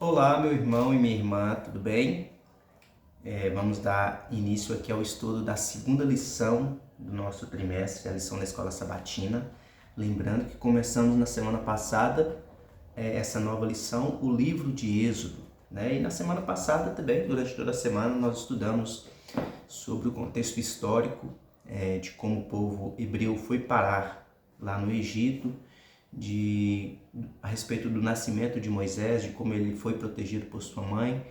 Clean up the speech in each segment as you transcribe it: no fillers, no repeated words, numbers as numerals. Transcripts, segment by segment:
Olá, meu irmão e minha irmã, tudo bem? Vamos dar início aqui ao estudo da segunda lição do nosso trimestre, a lição da Escola Sabatina. Lembrando que começamos na semana passada essa nova lição, o livro de Êxodo, né? E na semana passada também, durante toda a semana, nós estudamos sobre o contexto histórico de como o povo hebreu foi parar lá no Egito, a respeito do nascimento de Moisés, de como ele foi protegido por sua mãe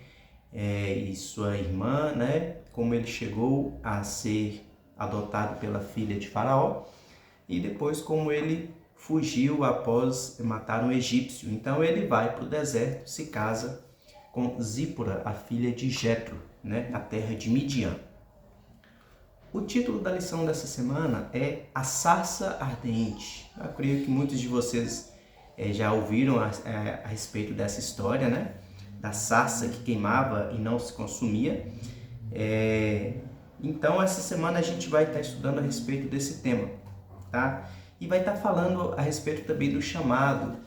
e sua irmã, né? Como ele chegou a ser adotado pela filha de Faraó e depois como ele fugiu após matar um egípcio. Então ele vai para o deserto, se casa com Zípora, a filha de Jetro, né? Na terra de Midian. O título da lição dessa semana é A Sarça Ardente. Eu creio que muitos de vocês já ouviram a respeito dessa história, né? Da sarça que queimava e não se consumia. Então, essa semana a gente vai estar estudando a respeito desse tema, tá? E vai estar falando a respeito também do chamado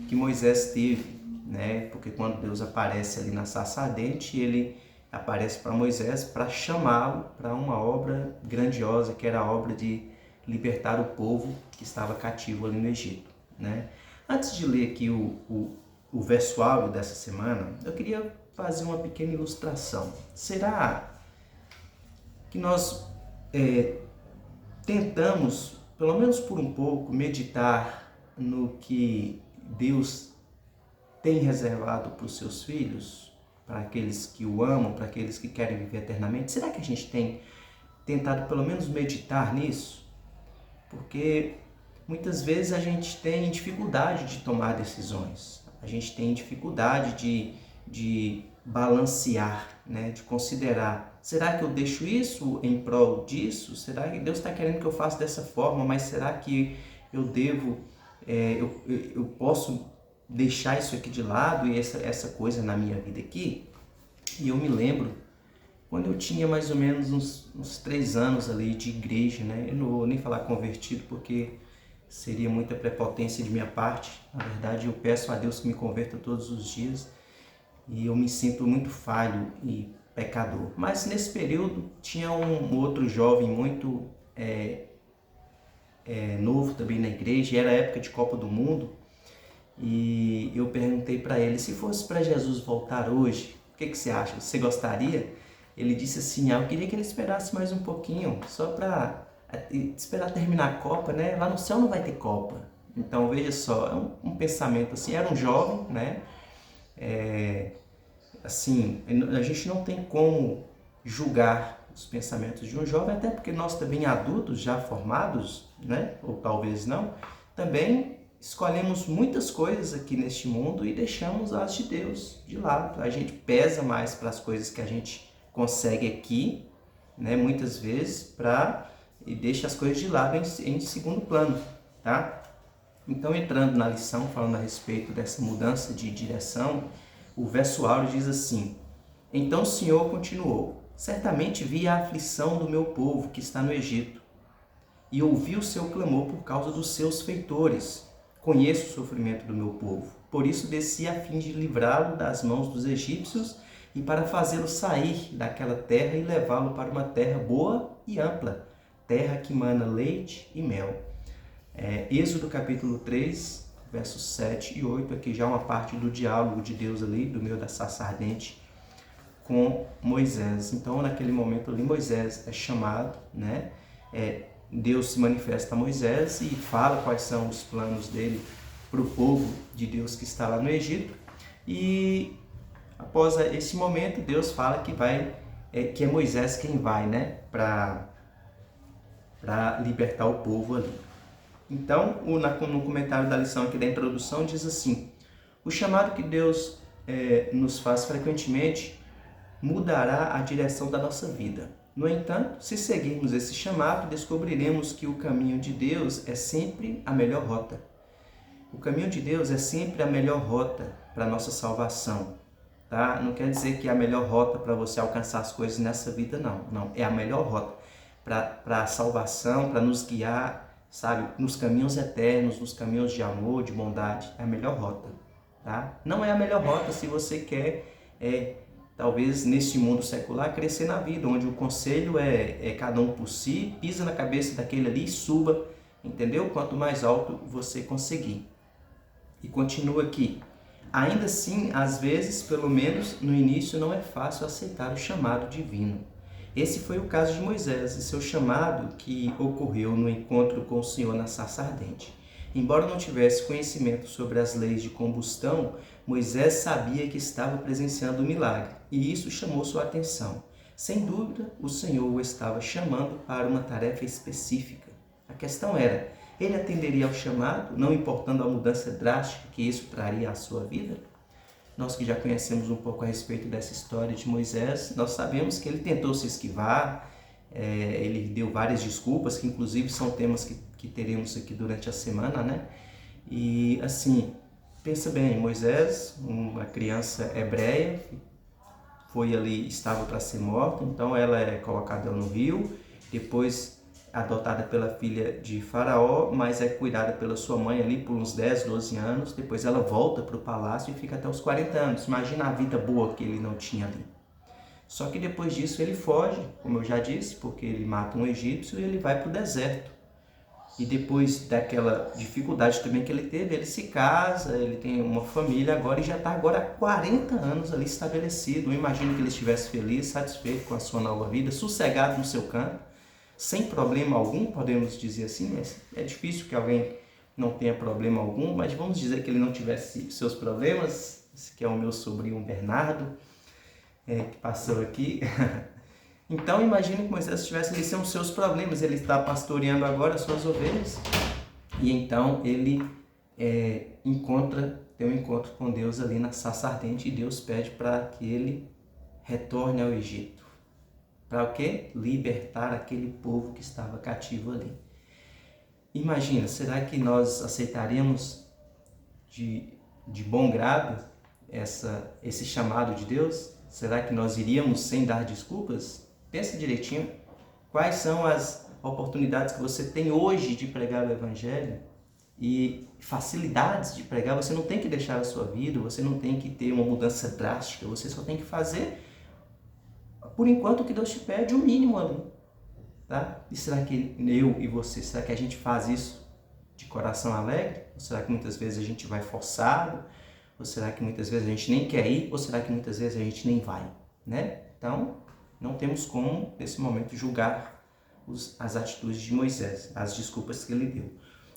que Moisés teve, né? Porque quando Deus aparece ali na sarça ardente, ele aparece para Moisés para chamá-lo para uma obra grandiosa, que era a obra de libertar o povo que estava cativo ali no Egito, né? Antes de ler aqui o verso áureo dessa semana, eu queria fazer uma pequena ilustração. Será que nós tentamos, pelo menos por um pouco, meditar no que Deus tem reservado para os seus filhos? Para aqueles que o amam, para aqueles que querem viver eternamente? Será que a gente tem tentado pelo menos meditar nisso? Porque muitas vezes a gente tem dificuldade de tomar decisões, a gente tem dificuldade de balancear, né? De considerar, será que eu deixo isso em prol disso? Será que Deus está querendo que eu faça dessa forma, mas será que eu devo, eu posso deixar isso aqui de lado e essa coisa na minha vida aqui? E eu me lembro quando eu tinha mais ou menos uns 3 anos ali de igreja, né? Eu não vou nem falar convertido porque seria muita prepotência de minha parte. Na verdade, eu peço a Deus que me converta todos os dias e eu me sinto muito falho e pecador. Mas nesse período tinha um outro jovem muito novo também na igreja, e era a época de Copa do Mundo. E eu perguntei para ele, se fosse para Jesus voltar hoje, o que você acha? Você gostaria? Ele disse assim, eu queria que ele esperasse mais um pouquinho, só para esperar terminar a Copa, né? Lá no céu não vai ter Copa. Então veja só, é um pensamento assim, era um jovem, né? Assim, a gente não tem como julgar os pensamentos de um jovem, até porque nós também adultos, já formados, né? Ou talvez não, também escolhemos muitas coisas aqui neste mundo e deixamos as de Deus de lado. A gente pesa mais para as coisas que a gente consegue aqui, né, muitas vezes, e deixa as coisas de lado em segundo plano, tá? Então, entrando na lição, falando a respeito dessa mudança de direção, o verso áureo diz assim: Então o Senhor continuou: Certamente vi a aflição do meu povo que está no Egito, e ouvi o seu clamor por causa dos seus feitores. Conheço o sofrimento do meu povo, por isso desci a fim de livrá-lo das mãos dos egípcios e para fazê-lo sair daquela terra e levá-lo para uma terra boa e ampla, terra que mana leite e mel. Êxodo capítulo 3, versos 7 e 8, aqui já uma parte do diálogo de Deus ali, do meio da sarça ardente, com Moisés. Então, naquele momento ali, Moisés é chamado, né? Deus se manifesta a Moisés e fala quais são os planos dele para o povo de Deus que está lá no Egito. E após esse momento, Deus fala que é Moisés quem vai, né, para libertar o povo ali. Então, no comentário da lição aqui da introdução, diz assim: o chamado que Deus nos faz frequentemente mudará a direção da nossa vida. No entanto, se seguirmos esse chamado, descobriremos que o caminho de Deus é sempre a melhor rota. O caminho de Deus é sempre a melhor rota para a nossa salvação, tá? Não quer dizer que é a melhor rota para você alcançar as coisas nessa vida, não. Não, é a melhor rota para a salvação, para nos guiar, sabe, nos caminhos eternos, nos caminhos de amor, de bondade. É a melhor rota. tá? Não é a melhor rota se você quer, talvez nesse mundo secular, crescer na vida, onde o conselho é cada um por si, pisa na cabeça daquele ali e suba, entendeu? Quanto mais alto você conseguir. E continua aqui. Ainda assim, às vezes, pelo menos no início, não é fácil aceitar o chamado divino. Esse foi o caso de Moisés e seu chamado que ocorreu no encontro com o Senhor na sarça ardente. Embora não tivesse conhecimento sobre as leis de combustão, Moisés sabia que estava presenciando um milagre e isso chamou sua atenção. Sem dúvida, o Senhor o estava chamando para uma tarefa específica. A questão era, ele atenderia ao chamado, não importando a mudança drástica que isso traria à sua vida? Nós que já conhecemos um pouco a respeito dessa história de Moisés, nós sabemos que ele tentou se esquivar, ele deu várias desculpas, que inclusive são temas que teremos aqui durante a semana, né? E assim, pensa bem, Moisés, uma criança hebreia, foi ali, estava para ser morta, então ela é colocada no rio, depois adotada pela filha de Faraó, mas é cuidada pela sua mãe ali por uns 10, 12 anos, depois ela volta para o palácio e fica até os 40 anos. Imagina a vida boa que ele não tinha ali. Só que depois disso ele foge, como eu já disse, porque ele mata um egípcio e ele vai para o deserto. E depois daquela dificuldade também que ele teve, ele se casa, ele tem uma família agora e já está agora há 40 anos ali estabelecido. Eu imagino que ele estivesse feliz, satisfeito com a sua nova vida, sossegado no seu canto, sem problema algum, podemos dizer assim. É difícil que alguém não tenha problema algum, mas vamos dizer que ele não tivesse seus problemas. Esse aqui é o meu sobrinho Bernardo, que passou aqui. Então imagine que Moisés estivesse ali sem os seus problemas, ele está pastoreando agora as suas ovelhas, e então ele tem um encontro com Deus ali na sarça ardente, e Deus pede para que ele retorne ao Egito. Para o quê? Libertar aquele povo que estava cativo ali. Imagina, será que nós aceitaríamos de bom grado esse chamado de Deus? Será que nós iríamos sem dar desculpas? Pensa direitinho. Quais são as oportunidades que você tem hoje de pregar o Evangelho e facilidades de pregar? Você não tem que deixar a sua vida, você não tem que ter uma mudança drástica, você só tem que fazer, por enquanto, o que Deus te pede, o mínimo ali. Tá? E será que eu e você, será que a gente faz isso de coração alegre? Ou será que muitas vezes a gente vai forçado? Ou será que muitas vezes a gente nem quer ir? Ou será que muitas vezes a gente nem vai? Né? Então, não temos como, nesse momento, julgar as atitudes de Moisés, as desculpas que ele deu.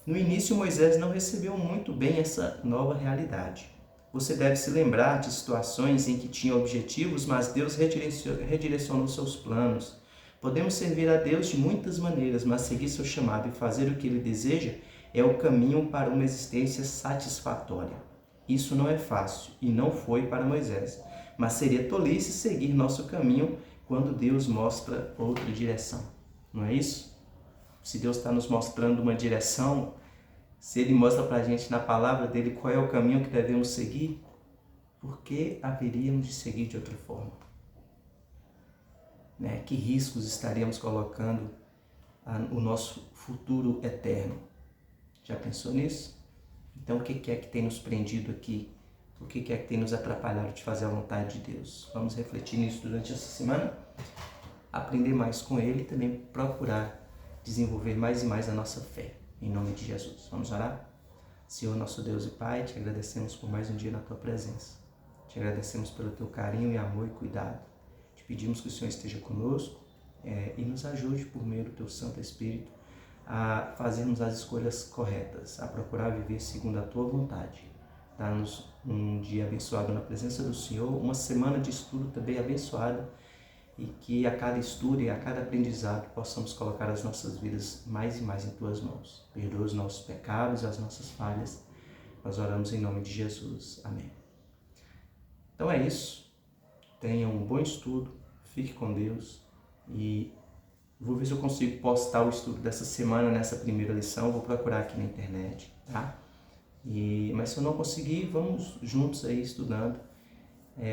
No início, Moisés não recebeu muito bem essa nova realidade. Você deve se lembrar de situações em que tinha objetivos, mas Deus redirecionou seus planos. Podemos servir a Deus de muitas maneiras, mas seguir seu chamado e fazer o que Ele deseja é o caminho para uma existência satisfatória. Isso não é fácil e não foi para Moisés, mas seria tolice seguir nosso caminho quando Deus mostra outra direção. Não é isso? Se Deus está nos mostrando uma direção, se Ele mostra para a gente na palavra dEle qual é o caminho que devemos seguir, por que haveríamos de seguir de outra forma? Que riscos estaríamos colocando o nosso futuro eterno? Já pensou nisso? Então, o que é que tem nos prendido aqui? O que é que tem nos atrapalhado de fazer a vontade de Deus? Vamos refletir nisso durante essa semana, aprender mais com Ele e também procurar desenvolver mais e mais a nossa fé, em nome de Jesus. Vamos orar? Senhor, nosso Deus e Pai, te agradecemos por mais um dia na Tua presença. Te agradecemos pelo Teu carinho e amor e cuidado. Te pedimos que o Senhor esteja conosco e nos ajude por meio do Teu Santo Espírito a fazermos as escolhas corretas, a procurar viver segundo a Tua vontade. Dá-nos um dia abençoado na presença do Senhor, uma semana de estudo também abençoada, e que a cada estudo e a cada aprendizado possamos colocar as nossas vidas mais e mais em Tuas mãos. Perdoa os nossos pecados e as nossas falhas. Nós oramos em nome de Jesus. Amém. Então é isso. Tenha um bom estudo, fique com Deus e vou ver se eu consigo postar o estudo dessa semana nessa primeira lição. Vou procurar aqui na internet, tá? Mas se eu não conseguir, vamos juntos aí estudando.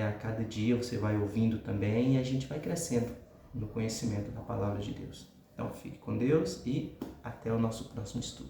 A cada dia você vai ouvindo também e a gente vai crescendo no conhecimento da palavra de Deus. Então fique com Deus e até o nosso próximo estudo.